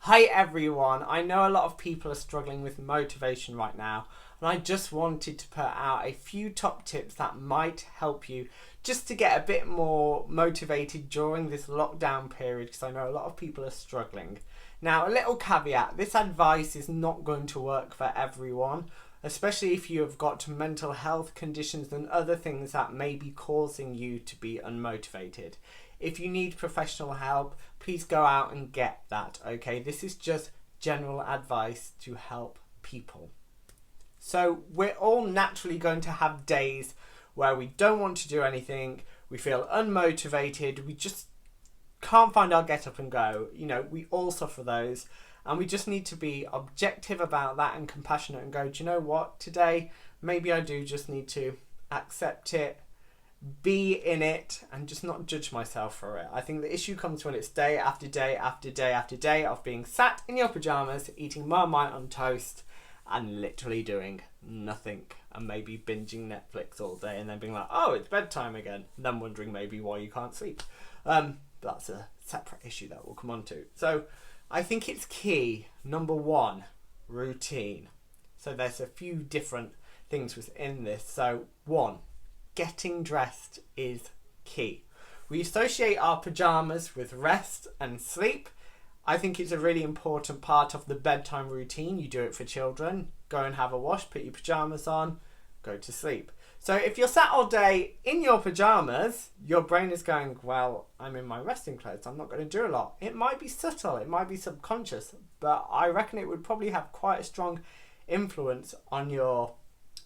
Hi everyone, I know a lot of people are struggling with motivation right now, and I just wanted to put out a few top tips that might help you just to get a bit more motivated during this lockdown period, because I know a lot of people are struggling. Now, a little caveat, this advice is not going to work for everyone, especially if you have got mental health conditions and other things that may be causing you to be unmotivated. If you need professional help, please go out and get that, okay? This is just general advice to help people. So we're all naturally going to have days where we don't want to do anything, we feel unmotivated, we just can't find our get up and go. You know, we all suffer those, and we just need to be objective about that and compassionate and go, do you know what, today maybe I do just need to accept it, be in it, and just not judge myself for it. I think the issue comes when it's day after day after day after day of being sat in your pajamas, eating Marmite on toast, and literally doing nothing, and maybe binging Netflix all day, and then being like, oh, it's bedtime again, and then wondering maybe why you can't sleep. That's a separate issue that we'll come on to. So I think it's key, number one, routine. So there's a few different things within this. So one, getting dressed is key. We associate our pajamas with rest and sleep. I think it's a really important part of the bedtime routine. You do it for children. Go and have a wash, put your pajamas on, go to sleep. So if you're sat all day in your pajamas, your brain is going, well, I'm in my resting clothes, I'm not going to do a lot. It might be subtle, it might be subconscious, but I reckon it would probably have quite a strong influence on your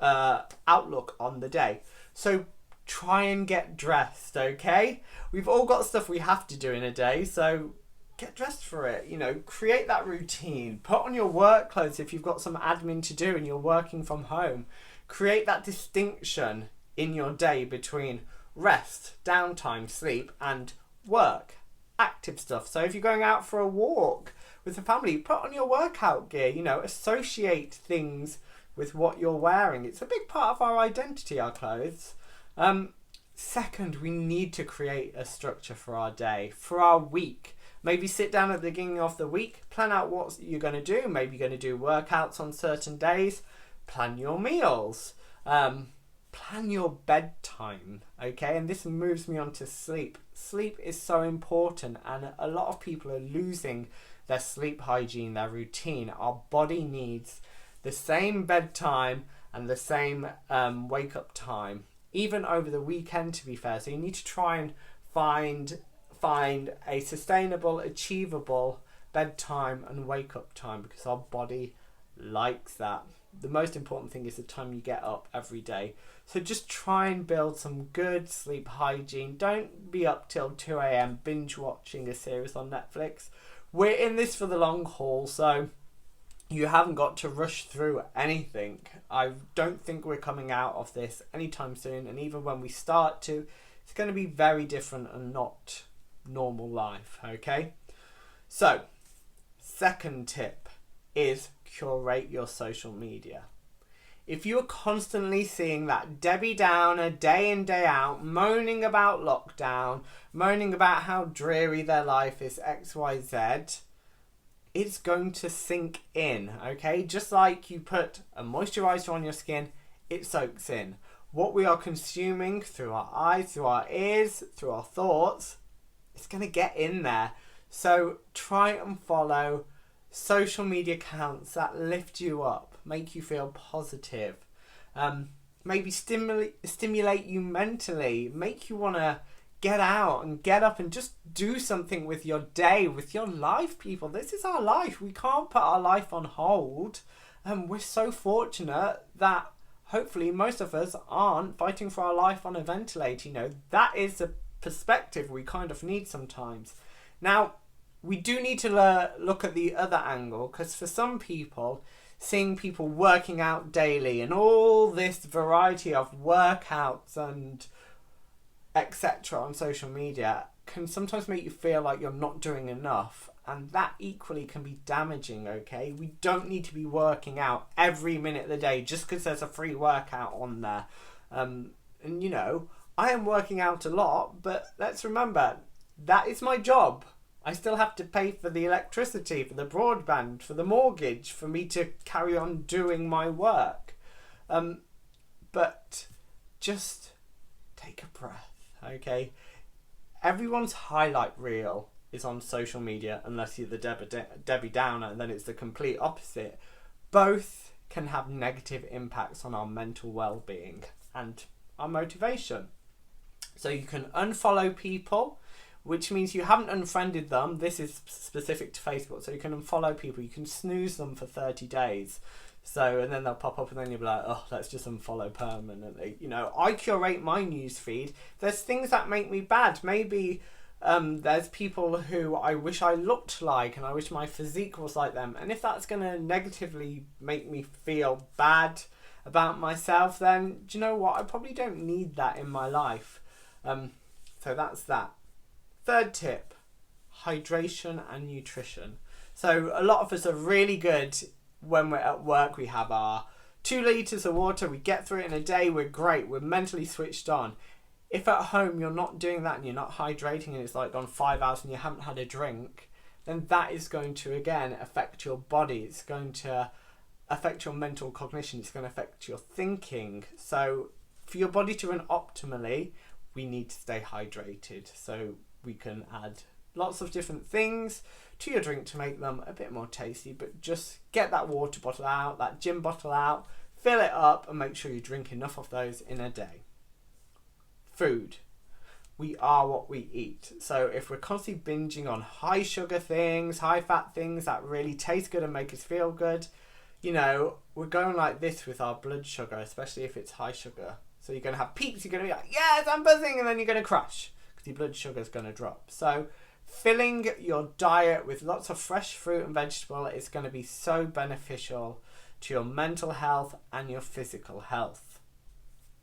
outlook on the day. So try and get dressed, okay? We've all got stuff we have to do in a day, so get dressed for it. You know, create that routine. Put on your work clothes if you've got some admin to do and you're working from home. Create that distinction in your day between rest, downtime, sleep, and work, active stuff. So if you're going out for a walk with the family, put on your workout gear. You know, associate things with what you're wearing. It's a big part of our identity, our clothes. Second, we need to create a structure for our day, for our week. Maybe sit down at the beginning of the week, plan out what you're going to do. Maybe you're going to do workouts on certain days. Plan your meals. Plan your bedtime, okay? And this moves me on to sleep. Sleep is so important, and a lot of people are losing their sleep hygiene, their routine. Our body needs the same bedtime and the same wake up time, even over the weekend, to be fair. So you need to try and find a sustainable, achievable bedtime and wake up time, because our body likes that. The most important thing is the time you get up every day. So just try and build some good sleep hygiene. Don't be up till 2 a.m. binge watching a series on Netflix. We're in this for the long haul, so you haven't got to rush through anything. I don't think we're coming out of this anytime soon, and even when we start to, it's going to be very different and not normal life, okay? So, second tip is curate your social media. If you're constantly seeing that Debbie Downer day in, day out, moaning about lockdown, moaning about how dreary their life is, XYZ, it's going to sink in, okay? Just like you put a moisturizer on your skin, it soaks in. What we are consuming through our eyes, through our ears, through our thoughts, it's going to get in there. So try and follow social media accounts that lift you up, make you feel positive, maybe stimulate you mentally, make you want to get out and get up and just do something with your day, with your life, people. This is our life. We can't put our life on hold. We're so fortunate that hopefully most of us aren't fighting for our life on a ventilator. You know, that is a perspective we kind of need sometimes. Now, we do need to look at the other angle, because for some people, seeing people working out daily and all this variety of workouts and etc. on social media can sometimes make you feel like you're not doing enough, and that equally can be damaging, okay? We don't need to be working out every minute of the day just because there's a free workout on there. And you know, I am working out a lot, but let's remember, that is my job. I still have to pay for the electricity, for the broadband, for the mortgage, for me to carry on doing my work. But just take a breath, okay? Everyone's highlight reel is on social media, unless you're the Debbie Downer, and then it's the complete opposite. Both can have negative impacts on our mental well-being and our motivation. So you can unfollow people, which means you haven't unfriended them. This is specific to Facebook. So you can unfollow people. You can snooze them for 30 days. So, and then they'll pop up and then you'll be like, oh, let's just unfollow permanently. You know, I curate my news feed. There's things that make me bad. Maybe there's people who I wish I looked like and I wish my physique was like them. And if that's going to negatively make me feel bad about myself, then do you know what? I probably don't need that in my life. So that's that. Third tip, hydration and nutrition. So a lot of us are really good when we're at work. We have our 2 litres of water, we get through it in a day, we're great, we're mentally switched on. If at home you're not doing that and you're not hydrating and it's like gone 5 hours and you haven't had a drink, then that is going to again affect your body. It's going to affect your mental cognition. It's going to affect your thinking. So for your body to run optimally, we need to stay hydrated. So we can add lots of different things to your drink to make them a bit more tasty, but just get that water bottle out, that gym bottle out, fill it up and make sure you drink enough of those in a day. Food. We are what we eat. So if we're constantly binging on high sugar things, high fat things that really taste good and make us feel good, you know, we're going like this with our blood sugar, especially if it's high sugar. So you're going to have peaks, you're going to be like, yes, I'm buzzing, and then you're going to crash because your blood sugar is going to drop. So filling your diet with lots of fresh fruit and vegetable is going to be so beneficial to your mental health and your physical health.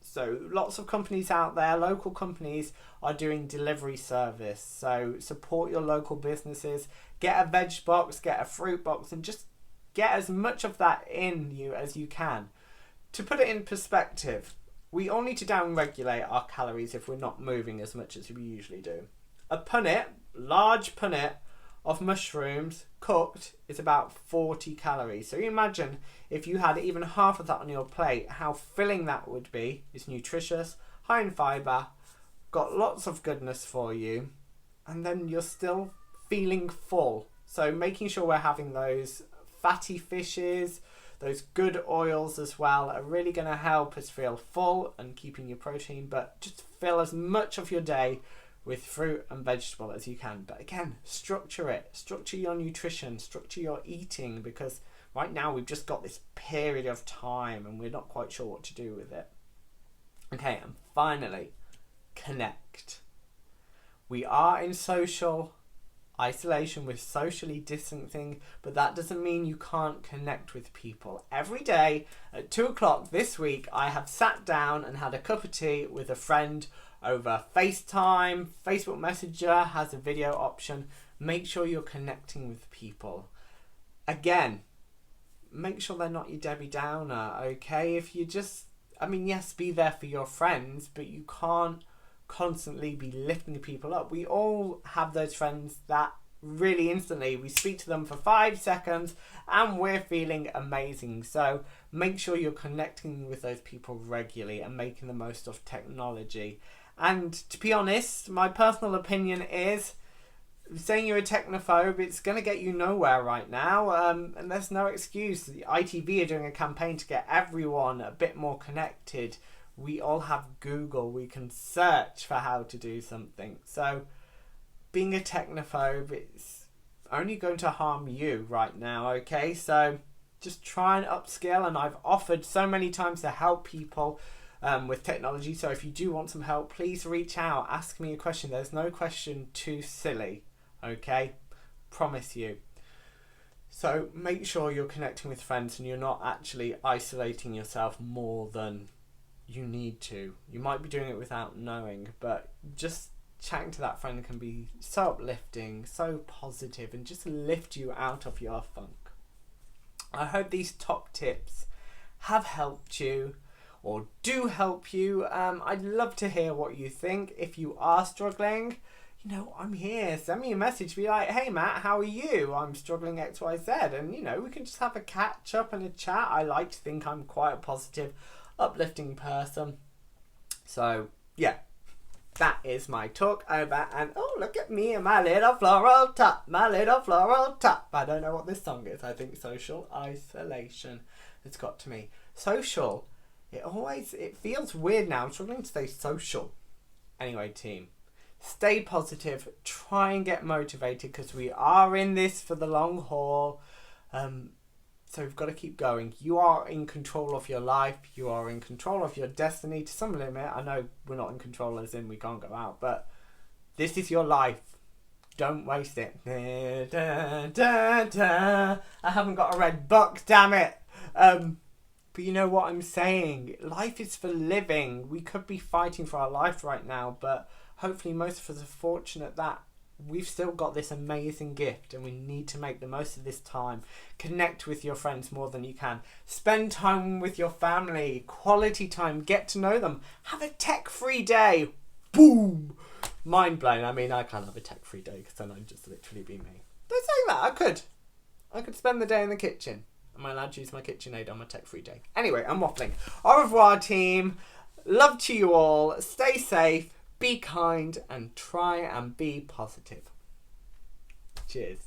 So lots of companies out there, local companies, are doing delivery service. So support your local businesses, get a veg box, get a fruit box, and just get as much of that in you as you can. To put it in perspective, we all need to down-regulate our calories if we're not moving as much as we usually do. A punnet, large punnet of mushrooms cooked is about 40 calories. So you imagine if you had even half of that on your plate, how filling that would be. It's nutritious, high in fibre, got lots of goodness for you, and then you're still feeling full. So making sure we're having those fatty fishes, those good oils as well, are really going to help us feel full and keeping your protein, but just fill as much of your day with fruit and vegetable as you can. But again, structure it. Structure your nutrition, structure your eating, because right now we've just got this period of time and we're not quite sure what to do with it. Okay, and finally, connect. We are in social isolation, we're socially distancing, but that doesn't mean you can't connect with people. Every day at 2 o'clock this week, I have sat down and had a cup of tea with a friend over FaceTime. Facebook Messenger has a video option. Make sure you're connecting with people. Again, make sure they're not your Debbie Downer, okay? If you just, yes, be there for your friends, but you can't constantly be lifting people up. We all have those friends that really instantly we speak to them for 5 seconds and we're feeling amazing. So make sure you're connecting with those people regularly and making the most of technology. And to be honest, my personal opinion is saying you're a technophobe, it's going to get you nowhere right now, and there's no excuse. The ITV are doing a campaign to get everyone a bit more connected. We all have Google. We can search for how to do something. So being a technophobe, it's only going to harm you right now, okay? So just try and upskill, and I've offered so many times to help people with technology. So if you do want some help, please reach out. Ask me a question. There's no question too silly, okay? Promise you. So make sure you're connecting with friends and you're not actually isolating yourself more than you need to. You might be doing it without knowing, but just chatting to that friend can be so uplifting, so positive, and just lift you out of your funk. I hope these top tips have helped you or do help you. I'd love to hear what you think. If you are struggling, you know, I'm here. Send me a message. Be like, hey, Matt, how are you? I'm struggling X, Y, Z. And, you know, we can just have a catch up and a chat. I like to think I'm quite a positive, uplifting person. So, yeah. That is my talk over, and oh, look at me and my little floral top, my little floral top. I don't know what this song is. I think social isolation has got to me. Social, it feels weird now. I'm struggling to say social. Anyway, team, stay positive, try and get motivated, because we are in this for the long haul. So we've got to keep going. You are in control of your life. You are in control of your destiny to some limit. I know we're not in control as in we can't go out, but this is your life. Don't waste it. Da, da, da. I haven't got a red book, damn it. But you know what I'm saying? Life is for living. We could be fighting for our life right now, but hopefully most of us are fortunate that we've still got this amazing gift, and we need to make the most of this time. Connect with your friends more than you can. Spend time with your family. Quality time. Get to know them. Have a tech-free day. Boom! Mind blown. I mean, I can't have a tech-free day because then I'd just literally be me. But saying that, I could spend the day in the kitchen. Am I allowed to use my KitchenAid on my tech-free day? Anyway, I'm waffling. Au revoir, team. Love to you all. Stay safe. Be kind and try and be positive. Cheers.